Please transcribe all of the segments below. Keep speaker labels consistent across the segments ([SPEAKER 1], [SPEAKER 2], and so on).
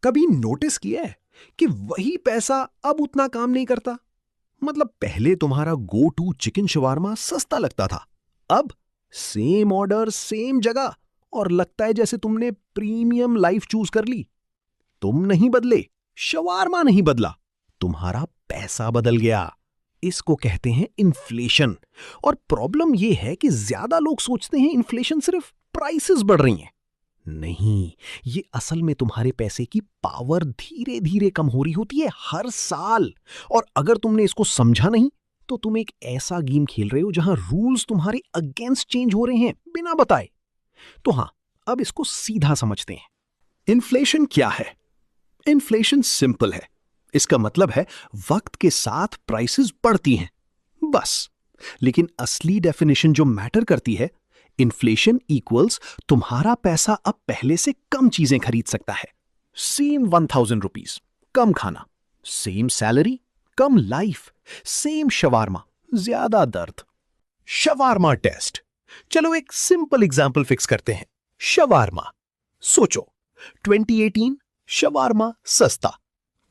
[SPEAKER 1] कभी नोटिस किया है कि वही पैसा अब उतना काम नहीं करता? मतलब पहले तुम्हारा गो टू चिकन शवारमा सस्ता लगता था, अब सेम ऑर्डर सेम जगह और लगता है जैसे तुमने प्रीमियम लाइफ चूज कर ली। तुम नहीं बदले, शवारमा नहीं बदला, तुम्हारा पैसा बदल गया। इसको कहते हैं इन्फ्लेशन। और प्रॉब्लम यह है कि ज्यादा लोग सोचते हैं इन्फ्लेशन सिर्फ प्राइसेस बढ़ रही हैं। नहीं, ये असल में तुम्हारे पैसे की पावर धीरे धीरे कम हो रही होती है हर साल। और अगर तुमने इसको समझा नहीं तो तुम एक ऐसा गेम खेल रहे हो जहां रूल्स तुम्हारे अगेंस्ट चेंज हो रहे हैं बिना बताए। तो हां, अब इसको सीधा समझते हैं। इन्फ्लेशन क्या है? इन्फ्लेशन सिंपल है। इसका मतलब है वक्त के साथ प्राइसेस बढ़ती हैं, बस। लेकिन असली डेफिनेशन जो मैटर करती है, इन्फ्लेशन इक्वल्स तुम्हारा पैसा अब पहले से कम चीजें खरीद सकता है। सेम 1000 रुपीज, कम खाना। सेम सैलरी, कम लाइफ। सेम शवारमा, ज्यादा दर्द। Shawarma test. चलो एक सिंपल एग्जाम्पल फिक्स करते हैं। शवारमा। सोचो, 2018 शवारमा सस्ता,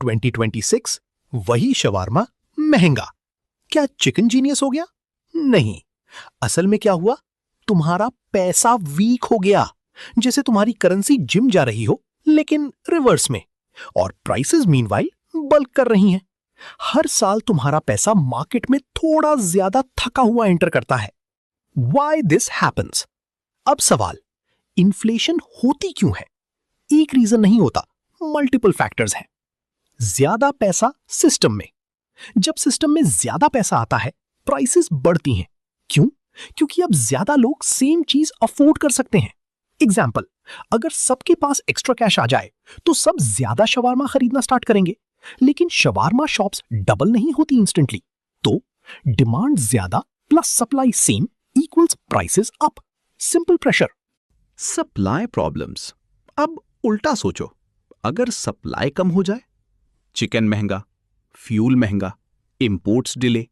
[SPEAKER 1] 2026 वही शवारमा महंगा। क्या चिकन जीनियस हो गया? नहीं। असल में क्या हुआ? तुम्हारा पैसा वीक हो गया। जैसे तुम्हारी करेंसी जिम जा रही हो लेकिन रिवर्स में, और प्राइसेस मीनवाइल बल्क कर रही हैं। हर साल तुम्हारा पैसा मार्केट में थोड़ा ज्यादा थका हुआ एंटर करता है। Why this happens? अब सवाल, इन्फ्लेशन होती क्यों है? एक रीजन नहीं होता, मल्टीपल फैक्टर्स हैं। ज्यादा पैसा सिस्टम में। जब सिस्टम में ज्यादा पैसा आता है, प्राइसेस बढ़ती हैं। क्यों? क्योंकि अब ज्यादा लोग सेम चीज अफोर्ड कर सकते हैं। एग्जाम्पल, अगर सबके पास एक्स्ट्रा कैश आ जाए तो सब ज्यादा शवारमा खरीदना स्टार्ट करेंगे। लेकिन शवारमा शॉप्स डबल नहीं होती इंस्टेंटली। तो डिमांड ज्यादा plus supply same equals prices up. Simple pressure. Supply problems. अब उल्टा सोचो, अगर सप्लाई कम हो जाए, चिकन महंगा, फ्यूल महंगा, इंपोर्ट्स डिले,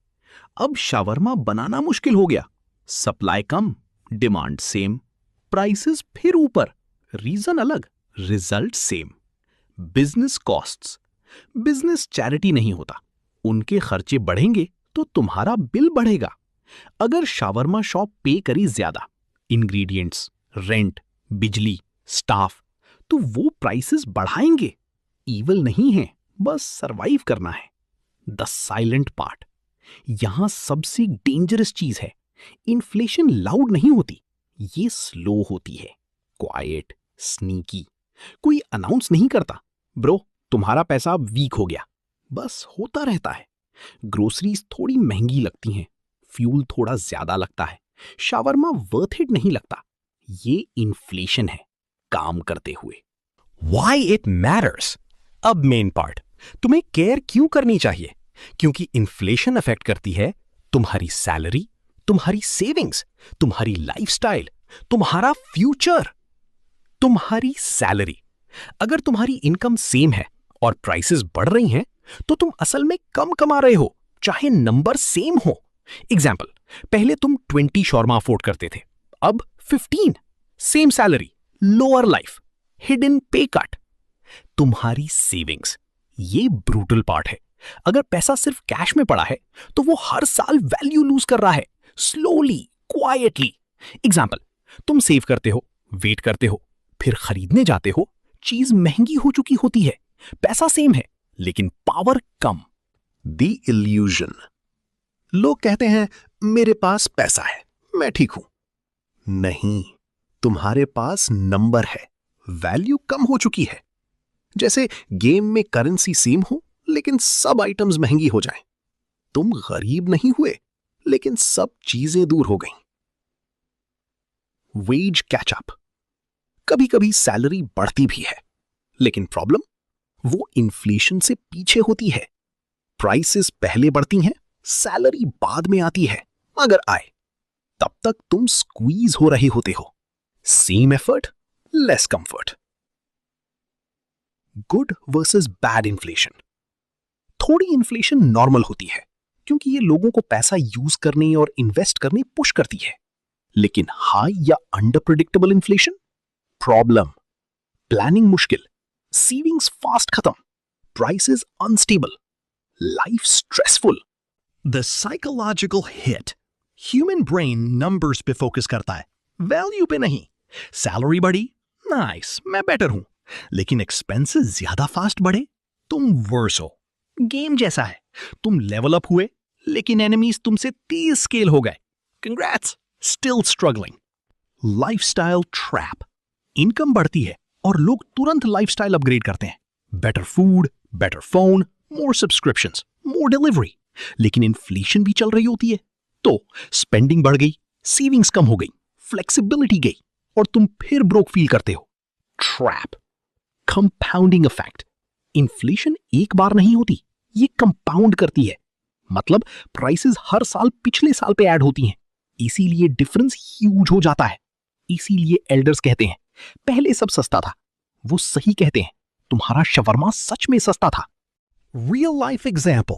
[SPEAKER 1] अब शावरमा बनाना मुश्किल हो गया। सप्लाई कम, डिमांड सेम, प्राइसेस फिर ऊपर, रीजन अलग, result same. Business costs. Business charity नहीं होता, उनके खर्चे बढ़ेंगे तो तुम्हारा बिल बढ़ेगा। अगर शावरमा शॉप पे करी ज्यादा, इंग्रेडिएंट्स, रेंट, बिजली, स्टाफ, तो वो प्राइसेस बढ़ाएंगे। ईवल नहीं है, बस सरवाइव करना है। The silent part. यहां सबसे डेंजरस चीज है, इन्फ्लेशन लाउड नहीं होती, ये स्लो होती है, क्वाइट, स्नीकी। कोई अनाउंस नहीं करता, ब्रो तुम्हारा पैसा अब वीक हो गया, बस होता रहता है। ग्रोसरीज थोड़ी महंगी लगती हैं, फ्यूल थोड़ा ज्यादा लगता है, शावरमा वर्थ इट नहीं लगता। ये इन्फ्लेशन है काम करते हुए। Why it matters? अब मेन पार्ट, तुम्हें केयर क्यों करनी चाहिए? क्योंकि इन्फ्लेशन अफेक्ट करती है तुम्हारी सैलरी, तुम्हारी सेविंग्स, तुम्हारी लाइफस्टाइल, तुम्हारा फ्यूचर। तुम्हारी सैलरी। अगर तुम्हारी इनकम सेम है और प्राइसेस बढ़ रही हैं, तो तुम असल में कम कमा रहे हो, चाहे नंबर सेम हो। एग्जाम्पल, पहले तुम 20 शॉर्मा अफोर्ड करते थे, अब 15। Same salary, lower life, hidden पे कट। तुम्हारी सेविंग्स, ये ब्रूटल पार्ट है। अगर पैसा सिर्फ कैश में पड़ा है तो वो हर साल वैल्यू लूज कर रहा है, स्लोली, क्वाइटली। एग्जाम्पल, तुम सेव करते हो, वेट करते हो, फिर खरीदने जाते हो, चीज महंगी हो चुकी होती है, पैसा सेम है लेकिन पावर कम। The illusion. लोग कहते हैं मेरे पास पैसा है, मैं ठीक हूं। नहीं, तुम्हारे पास नंबर है, वैल्यू कम हो चुकी है। जैसे गेम में करेंसी सेम हो लेकिन सब आइटम्स महंगी हो जाएं। तुम गरीब नहीं हुए लेकिन सब चीजें दूर हो गईं। वेज कैचअप। कभी कभी सैलरी बढ़ती भी है लेकिन प्रॉब्लम, वो इन्फ्लेशन से पीछे होती है। प्राइसेस पहले बढ़ती हैं, सैलरी बाद में आती है। अगर आए तब तक तुम स्क्वीज हो रहे होते हो। Same effort, less comfort. Good versus bad inflation. थोड़ी इन्फ्लेशन नॉर्मल होती है क्योंकि ये लोगों को पैसा यूज करने और इन्वेस्ट करने पुश करती है। लेकिन हाई या under predictable inflation, problem, planning मुश्किल, सेविंग्स फास्ट खत्म, prices unstable, life stressful. The psychological hit. Human brain numbers पे फोकस करता है, वैल्यू पे नहीं। सैलरी बढ़ी, नाइस, मैं बेटर हूं, लेकिन एक्सपेंसेस ज्यादा फास्ट बढ़े, तुम वर्स हो। गेम जैसा है, तुम लेवल अप हुए, लेकिन एनिमीज तुमसे 30 स्केल हो गए। Congrats, still struggling. Lifestyle trap. Income बढ़ती है और लोग तुरंत लाइफस्टाइल अपग्रेड करते हैं। बेटर फूड, बेटर फोन, मोर सब्सक्रिप्शंस, मोर डिलीवरी। लेकिन इन्फ्लेशन भी चल रही होती है, तो स्पेंडिंग बढ़ गई, सेविंग्स कम हो गई, फ्लेक्सिबिलिटी गई, और तुम फिर ब्रोक फील करते हो। ट्रैप। Compounding effect. इन्फ्लेशन एक बार नहीं होती, ये कंपाउंड करती है। मतलब प्राइसेस हर साल पिछले साल पे ऐड होती हैं, इसीलिए डिफरेंस ह्यूज हो जाता है। इसीलिए एल्डर्स कहते हैं पहले सब सस्ता था। वो सही कहते हैं, तुम्हारा शवरमा सच में सस्ता था। Real life example.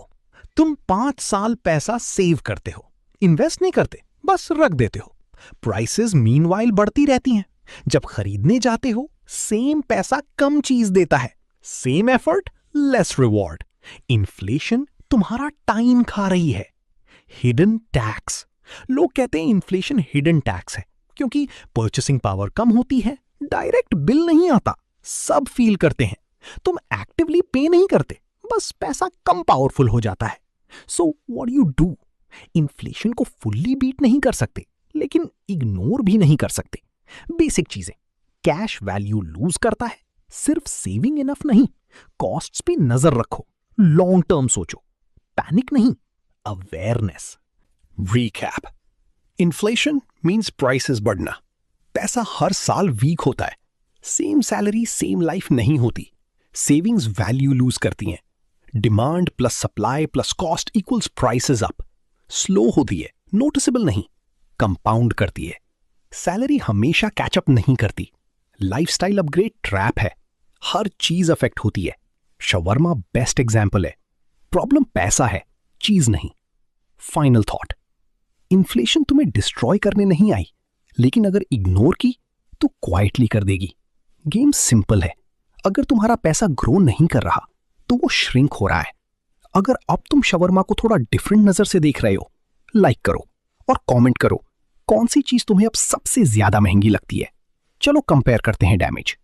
[SPEAKER 1] तुम 5 साल पैसा सेव करते हो, इन्वेस्ट नहीं करते, बस रख देते हो। प्राइसेस मीनवाइल बढ़ती रहती हैं। जब खरीदने जाते हो, सेम पैसा कम चीज देता है, same effort less reward. Inflation तुम्हारा टाइम खा रही है। Hidden tax. लोग कहते हैं इन्फ्लेशन हिडन टैक्स है क्योंकि परचेसिंग पावर कम होती है, डायरेक्ट बिल नहीं आता, सब फील करते हैं। तुम एक्टिवली पे नहीं करते, बस पैसा कम पावरफुल हो जाता है। So what you do? Inflation को फुल्ली बीट नहीं कर सकते, लेकिन इग्नोर भी नहीं कर सकते। बेसिक चीजें। कैश वैल्यू लूज करता है, सिर्फ सेविंग इनफ नहीं, कॉस्ट्स पे नजर रखो, लॉन्ग टर्म सोचो, पैनिक नहीं, awareness. Recap. Inflation means prices बढ़ना। पैसा हर साल वीक होता है। सेम सैलरी सेम लाइफ नहीं होती। सेविंग्स वैल्यू लूज करती हैं। Demand plus supply plus cost equals prices up. Slow होती है, नोटिसेबल नहीं, कंपाउंड करती है। सैलरी हमेशा कैचअप नहीं करती। लाइफस्टाइल अपग्रेड ट्रैप है, हर चीज अफेक्ट होती है। शवरमा बेस्ट एग्जाम्पल है। प्रॉब्लम पैसा है, चीज नहीं। Final thought. इन्फ्लेशन तुम्हें डिस्ट्रॉय करने नहीं आई, लेकिन अगर इग्नोर की तो क्वाइटली कर देगी। गेम सिंपल है, अगर तुम्हारा पैसा ग्रो नहीं कर रहा तो वो श्रिंक हो रहा है। अगर अब तुम शवरमा को थोड़ा डिफरेंट नजर से देख रहे हो, लाइक करो और कमेंट करो कौन सी चीज तुम्हें अब सबसे ज्यादा महंगी लगती है। चलो कंपेयर करते हैं डैमेज।